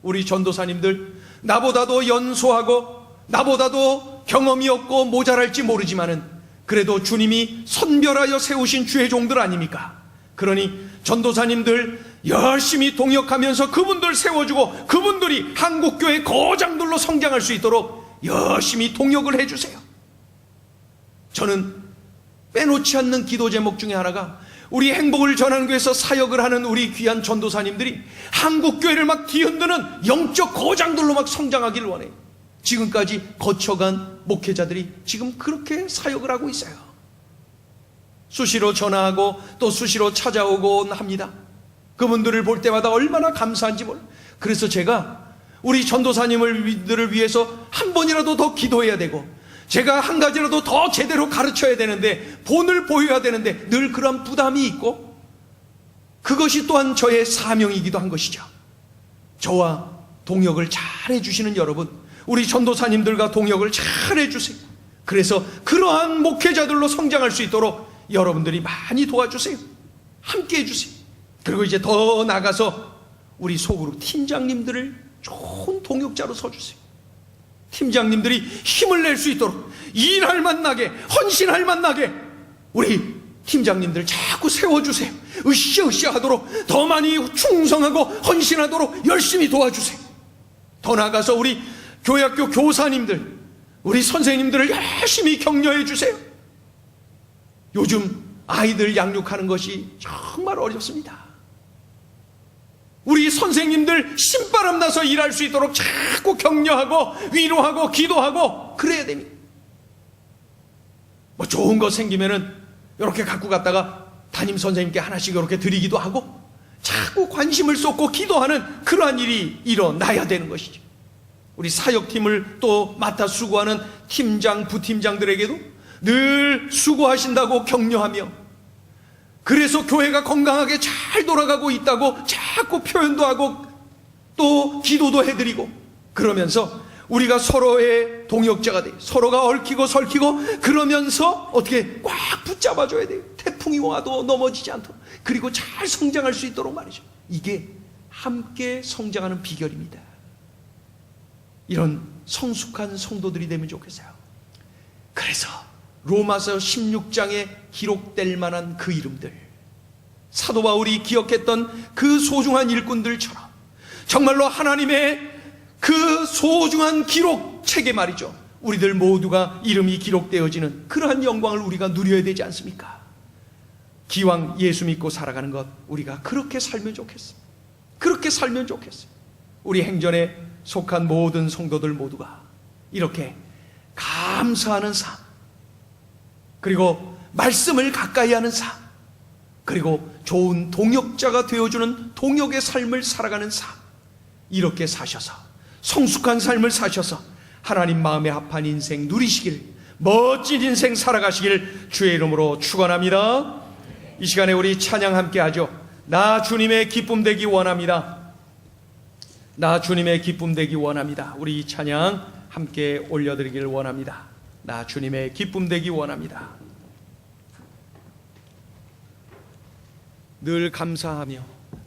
우리 전도사님들, 나보다도 연소하고 나보다도 경험이 없고 모자랄지 모르지만은 그래도 주님이 선별하여 세우신 주의 종들 아닙니까? 그러니 전도사님들 열심히 동역하면서 그분들 세워주고 그분들이 한국교회 거장들로 성장할 수 있도록 열심히 동역을 해주세요. 저는 빼놓지 않는 기도 제목 중에 하나가 우리 행복을 전하는 교회에서 사역을 하는 우리 귀한 전도사님들이 한국교회를 막 뒤흔드는 영적 거장들로 막 성장하기를 원해요. 지금까지 거쳐간 목회자들이 지금 그렇게 사역을 하고 있어요. 수시로 전화하고 또 수시로 찾아오곤 합니다. 그분들을 볼 때마다 얼마나 감사한지 몰라요. 그래서 제가 우리 전도사님들을 위해서 한 번이라도 더 기도해야 되고, 제가 한 가지라도 더 제대로 가르쳐야 되는데, 본을 보여야 되는데 늘 그런 부담이 있고, 그것이 또한 저의 사명이기도 한 것이죠. 저와 동역을 잘 해주시는 여러분, 우리 전도사님들과 동역을 잘 해주세요. 그래서 그러한 목회자들로 성장할 수 있도록 여러분들이 많이 도와주세요. 함께 해주세요. 그리고 이제 더 나가서 우리 소그룹 팀장님들을 좋은 동역자로 서주세요. 팀장님들이 힘을 낼 수 있도록, 일할 만나게, 헌신할 만나게 우리 팀장님들 자꾸 세워주세요. 으쌰으쌰 하도록 더 많이 충성하고 헌신하도록 열심히 도와주세요. 더 나아가서 우리 교회학교 교사님들, 우리 선생님들을 열심히 격려해 주세요. 요즘 아이들 양육하는 것이 정말 어렵습니다. 우리 선생님들 신바람 나서 일할 수 있도록 자꾸 격려하고 위로하고 기도하고 그래야 됩니다. 뭐 좋은 거 생기면은 이렇게 갖고 갔다가 담임 선생님께 하나씩 이렇게 드리기도 하고 자꾸 관심을 쏟고 기도하는 그러한 일이 일어나야 되는 것이죠. 우리 사역팀을 또 맡아 수고하는 팀장, 부팀장들에게도 늘 수고하신다고 격려하며, 그래서 교회가 건강하게 잘 돌아가고 있다고 자꾸 표현도 하고 또 기도도 해드리고, 그러면서 우리가 서로의 동역자가 돼요. 서로가 얽히고 설키고 그러면서 어떻게 꽉 붙잡아줘야 돼요. 태풍이 와도 넘어지지 않도록, 그리고 잘 성장할 수 있도록 말이죠. 이게 함께 성장하는 비결입니다. 이런 성숙한 성도들이 되면 좋겠어요. 그래서 로마서 16장에 기록될 만한 그 이름들, 사도 바울이 기억했던 그 소중한 일꾼들처럼 정말로 하나님의 그 소중한 기록책에 말이죠, 우리들 모두가 이름이 기록되어지는 그러한 영광을 우리가 누려야 되지 않습니까? 기왕 예수 믿고 살아가는 것, 우리가 그렇게 살면 좋겠어요. 그렇게 살면 좋겠어요. 우리 행전에 속한 모든 성도들 모두가 이렇게 감사하는 삶, 그리고 말씀을 가까이 하는 삶, 그리고 좋은 동역자가 되어주는 동역의 삶을 살아가는 삶, 이렇게 사셔서 성숙한 삶을 사셔서 하나님 마음에 합한 인생 누리시길, 멋진 인생 살아가시길 주의 이름으로 축원합니다. 이 시간에 우리 찬양 함께 하죠. 나 주님의 기쁨 되기 원합니다. 나 주님의 기쁨 되기 원합니다. 우리 이 찬양 함께 올려드리길 원합니다. 나 주님의 기쁨 되기 원합니다. 늘 감사하며,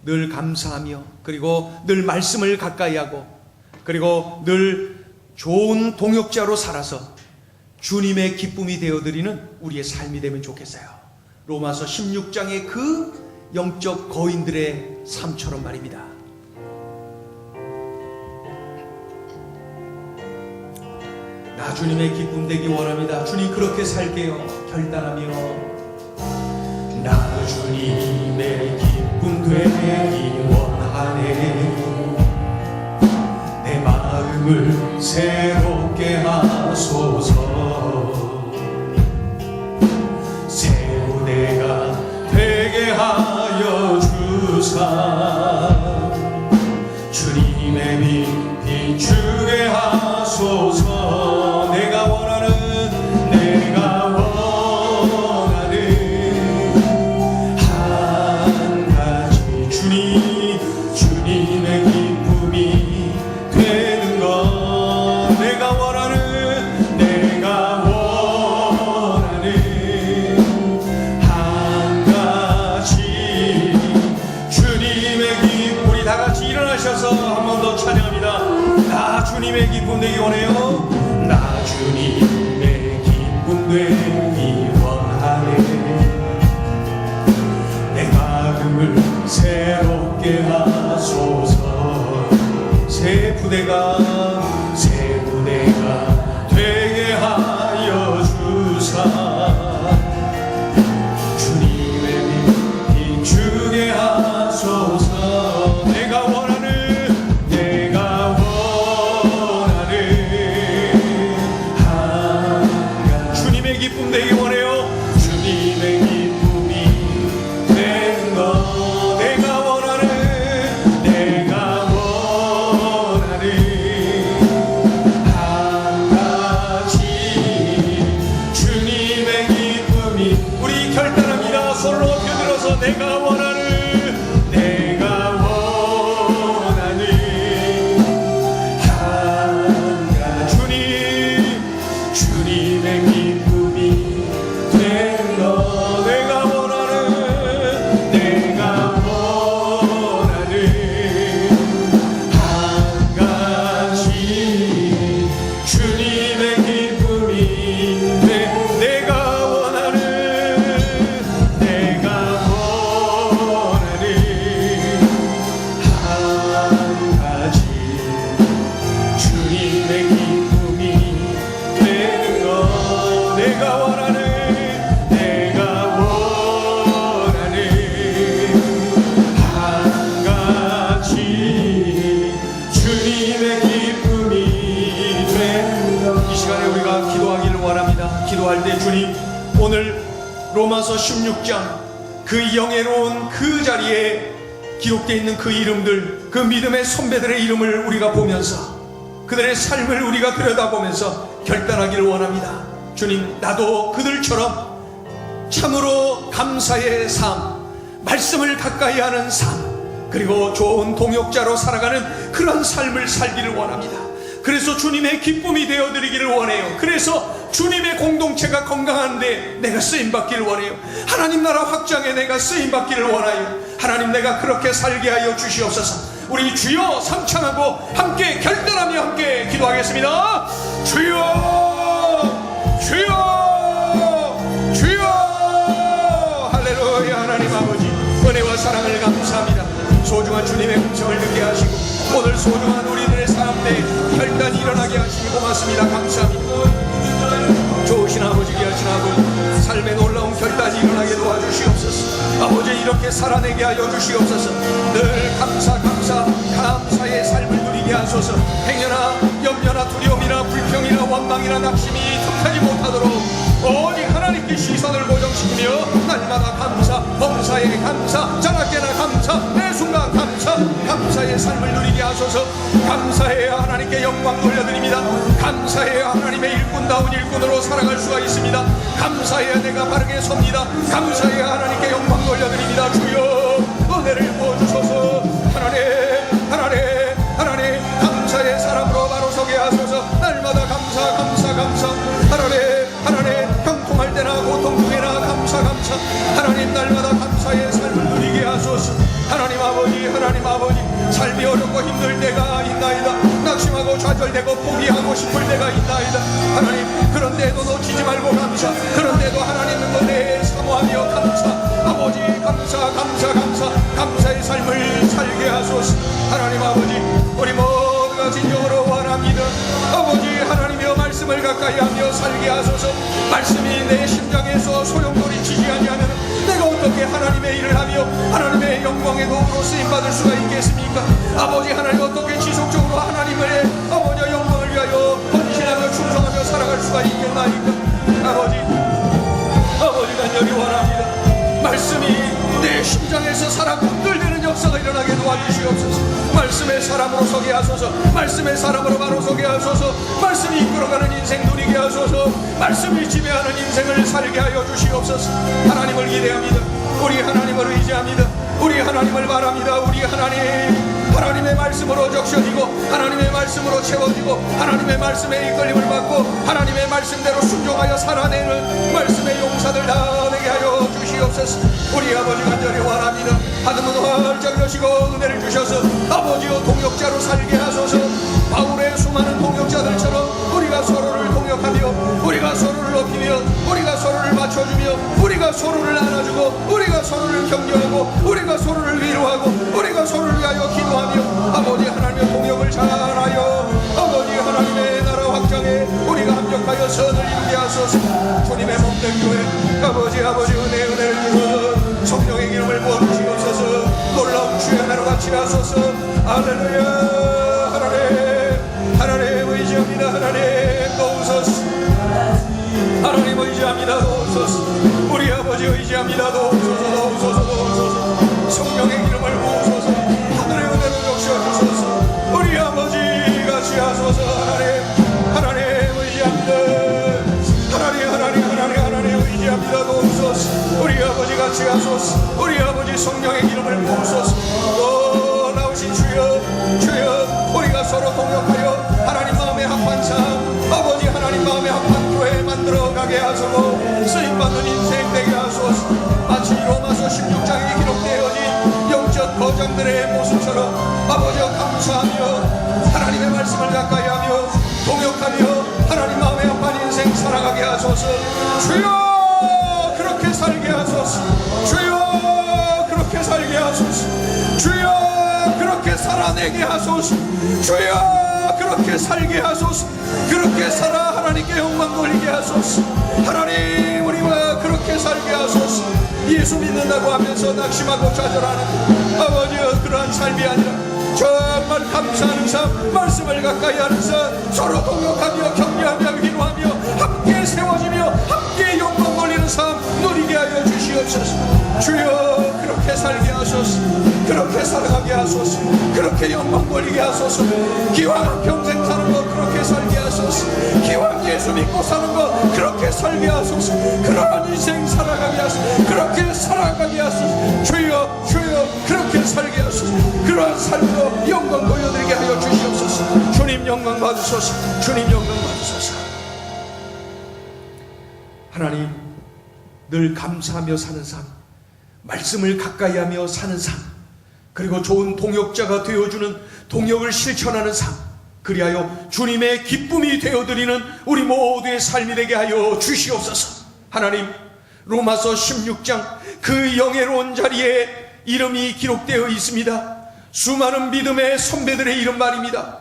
늘 감사하며, 그리고 늘 말씀을 가까이 하고, 그리고 늘 좋은 동역자로 살아서 주님의 기쁨이 되어드리는 우리의 삶이 되면 좋겠어요. 로마서 16장의 그 영적 거인들의 삶처럼 말입니다. 나 주님의 기쁨 되기 원합니다. 주님 그렇게 살게요. 결단하며 나 주님의 기쁨 되기 원하네. 내 마음을 새롭게 하소서. 새 무대가 되게 하여 주사. 주님의 빛 비추게 하소서. 내가 원하는 한 가지 주님의 기쁨이 되는 것. 내가 원하는 한 가지 주님의 기쁨. 우리 다 같이 일어나셔서 한 번 더 찬양합니다. 나 주님의 기쁨 되기 원해요. 나 주님의 기쁨 되기 원하네. 내 마음을 새롭게 하소서. 새 부대가 되게 하여 주사. 주님의 빛 비추게 하소서. 내가 원하는 기쁨 되기 원해요. 주님의 기쁨이 되는 것. 내가 원하는 한 가지 주님의 기쁨이. 우리 결단합니다. 서로 펴들어서 내가 원하는 한 가지 주님의 기쁨이 되는 것. 내가 원하는 한 가지 주님의 기쁨이 돼. 내가 원하는 내가 원하는 내가 원하는 한가지 주님의 기쁨이 돼. 이 시간에 우리가 기도하기를 원합니다. 기도할 때 주님, 오늘 로마서 16장 그 영예로운 그 자리에 기록되어 있는 그 이름들, 그 믿음의 선배들의 이름을 우리가 보면서 그들의 삶을 우리가 들여다보면서 결단하기를 원합니다. 주님, 나도 그들처럼 참으로 감사의 삶, 말씀을 가까이 하는 삶, 그리고 좋은 동역자로 살아가는 그런 삶을 살기를 원합니다. 그래서 주님의 기쁨이 되어드리기를 원해요. 그래서 주님의 공동체가 건강한데 내가 쓰임받기를 원해요. 하나님 나라 확장에 내가 쓰임받기를 원하여 하나님, 내가 그렇게 살게 하여 주시옵소서. 우리 주여 삼창하고 함께 결단하며 함께 기도하겠습니다. 주여, 주여, 주여. 할렐루야. 하나님 아버지, 은혜와 사랑을 감사합니다. 소중한 주님의 음성을 듣게 하시고 오늘 소중한 우리들의 삶에 결단이 일어나게 하시니 고맙습니다. 감사합니다. 좋으신 아버지, 귀하신 아버지, 삶에 놀라운 결단이 일어나게 도와주시옵소서. 아버지, 이렇게 살아내게 하여 주시옵소서. 늘 감사의 삶을 누리게 하소서. 행여나 염려나 두려움이나 불평이나 원망이나 낙심이 틈타지 못하도록 오직 하나님께 시선을 고정시키며 날마다 감사, 범사에 감사, 자나깨나 감사, 매 순간 감사, 감사의 삶을 누리게 하소서. 감사해야 하나님께 영광 돌려드립니다. 감사해야 하나님의 일꾼다운 일꾼으로 살아갈 수가 있습니다. 감사해야 내가 바르게 섭니다. 감사해야 하나님께 영광 돌려드립니다. 주여, 은혜를 부어주소서. 하나님, 감사의 사람으로 바로 서게 하소서. 날마다 감사. 하나님, 형통할 때나 고통 중에나 감사. 하나님, 날마다 감사의 삶을 누리게 하소서. 하나님 아버지, 삶이 어렵고 힘들 때가 있나이다. 낙심하고 좌절되고 포기하고 싶을 때가 있나이다. 하나님, 그런데도 놓치지 말고 감사. 그런데도 하나님은 은혜에 사모하며 감사. 아버지, 감사의 삶을 살게 하소서. 하나님 아버지, 우리 모두가 진정으로 원합니다. 아버지, 하나님의 말씀을 가까이 하며 살게 하소서. 말씀이 내 심장에서 소용돌이치지 아니하면 내가 어떻게 하나님의 일을 하며 하나님의 영광의 도구로 쓰임받을 수가 있겠습니까? 아버지, 하나님, 어떻게 지속적으로 하나님의 아버지 영광을 위하여 헌신하며 충성하며 살아갈 수가 있겠나이까? 아버지, 간절히 원합니다. 말씀이 내 심장에서 살아 꿈틀대는 역사가 일어나게 도와주시옵소서. 말씀의 사람으로 서게 하소서. 말씀의 사람으로 바로 서게 하소서. 말씀이 이끌어가는 인생 누리게 하소서. 말씀이 지배하는 인생을 살게 하여 주시옵소서. 하나님을 기대합니다. 우리 하나님을 의지합니다. 우리 하나님을 바랍니다. 우리 하나님의 말씀으로 적셔지고 하나님의 말씀으로 채워지고 하나님의 말씀에 이끌림을 받고 하나님의 말씀대로 순종하여 살아내는 말씀의 용사들 다 되게 하여 주시옵소서. 우리 아버지, 간절히 원합니다. 하늘문 활짝 여시고 은혜를 주셔서 아버지여 동역자로 살게 하소서. 바울의 수많은 동역자들처럼 우리가 서로를 동역하며 우리가 서로를 높이며 우리가 서로를 맞춰주며 우리가 서로를 안아주고 우리가 서로를 격려하고 우리가 서로를 위로하고 우리가 서로를 위하여 기도하며 아버지, 하나님의 동역을 잘하여 아버지, 하나님의 나라 확장에 우리가 합력하여 선을 이루게 하소서. 주님의 몸된 교회 아버지, 은혜를 주셔서 성령의 기름을 부어주시옵소서. 놀라운 주의 나라 같이 하소서. 할렐루야. 하나님 의지합니다. 하나님 도우소서. 하나님 의지합니다. 도우소서. 우리 아버지 의지합니다. 도우소서. 성령의 기름을 부으소서. 하늘의 은혜로 적셔주소서. 우리 아버지 같이 하소서. 하나님 의지합니다. 하나님 의지합니다. 도우소서. 우리 아버지 같이 하소서. 우리 아버지 성령의 기름을 부으소서. 오, 나오신 주여, 우리가 서로 동역하여 하나님 마음에 합한 삶, 아버지, 하나님 마음에 합한 교회 만들어가게 하소서. 쓰임받는 인생 되게 하소서. 마치 로마서 16장에 기록되어진 영적 거장들의 모습처럼 아버지, 감사하며 하나님의 말씀을 가까이 하며 동역하며 하나님 마음에 합한 인생 살아가게 하소서. 주여, 그렇게 살게 하소서. 주여, 그렇게 살게 하소서. 주여, 그렇게 살아내게 하소서. 주여, 그렇게 살게 하소서. 그렇게 살아 하나님께 영광 돌리게 하소서. 하나님 우리와 그렇게 살게 하소서. 예수 믿는다고 하면서 낙심하고 좌절하는 아버지여, 그러한 삶이 아니라 정말 감사하는 삶, 말씀을 가까이 하는 삶, 서로 동역하며 격려하며 위로하며 함께 세워지며 함께 영광 돌리는 삶 누리게 하여 주시옵소서. 주여 그렇게 살게 하소서. 그렇게 살아가게 하소서. 그렇게 영광 돌리게 하소서. 기왕 평생 사는 것 그렇게 살게 하소서. 기왕 예수 믿고 사는 것 그렇게 살게 하소서. 그런 인생 살아가게 하소서. 그렇게 살아가게 하소서. 주여 주여 그렇게 살게 하소서. 그러한 삶으로 영광 보여드리게 하여 주시옵소서. 주님 영광 받으소서. 주님 영광 받으소서. 하나님, 늘 감사하며 사는 삶, 말씀을 가까이 하며 사는 삶, 그리고 좋은 동역자가 되어주는 동역을 실천하는 삶, 그리하여 주님의 기쁨이 되어드리는 우리 모두의 삶이 되게 하여 주시옵소서. 하나님, 로마서 16장 그 영예로운 자리에 이름이 기록되어 있습니다. 수많은 믿음의 선배들의 이름 말입니다.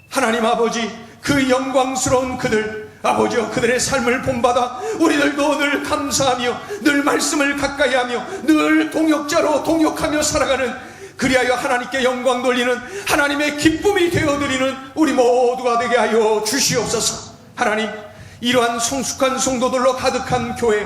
하나님 아버지, 그 영광스러운 그들, 아버지여, 그들의 삶을 본받아 우리들도 늘 감사하며 늘 말씀을 가까이 하며 늘 동역자로 동역하며 살아가는, 그리하여 하나님께 영광 돌리는 하나님의 기쁨이 되어드리는 우리 모두가 되게 하여 주시옵소서. 하나님, 이러한 성숙한 성도들로 가득한 교회,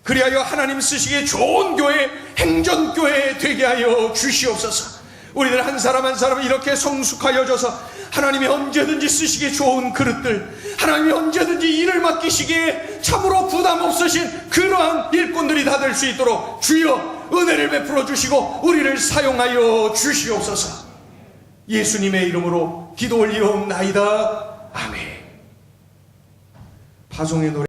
그리하여 하나님 쓰시기에 좋은 교회, 행전교회 되게 하여 주시옵소서. 우리들 한 사람 한 사람 이렇게 성숙하여져서 하나님이 언제든지 쓰시기에 좋은 그릇들, 하나님이 언제든지 일을 맡기시기에 참으로 부담 없으신 그러한 일꾼들이 다 될 수 있도록 주여 은혜를 베풀어 주시고 우리를 사용하여 주시옵소서. 예수님의 이름으로 기도 올리옵나이다. 아멘. 파송의 노래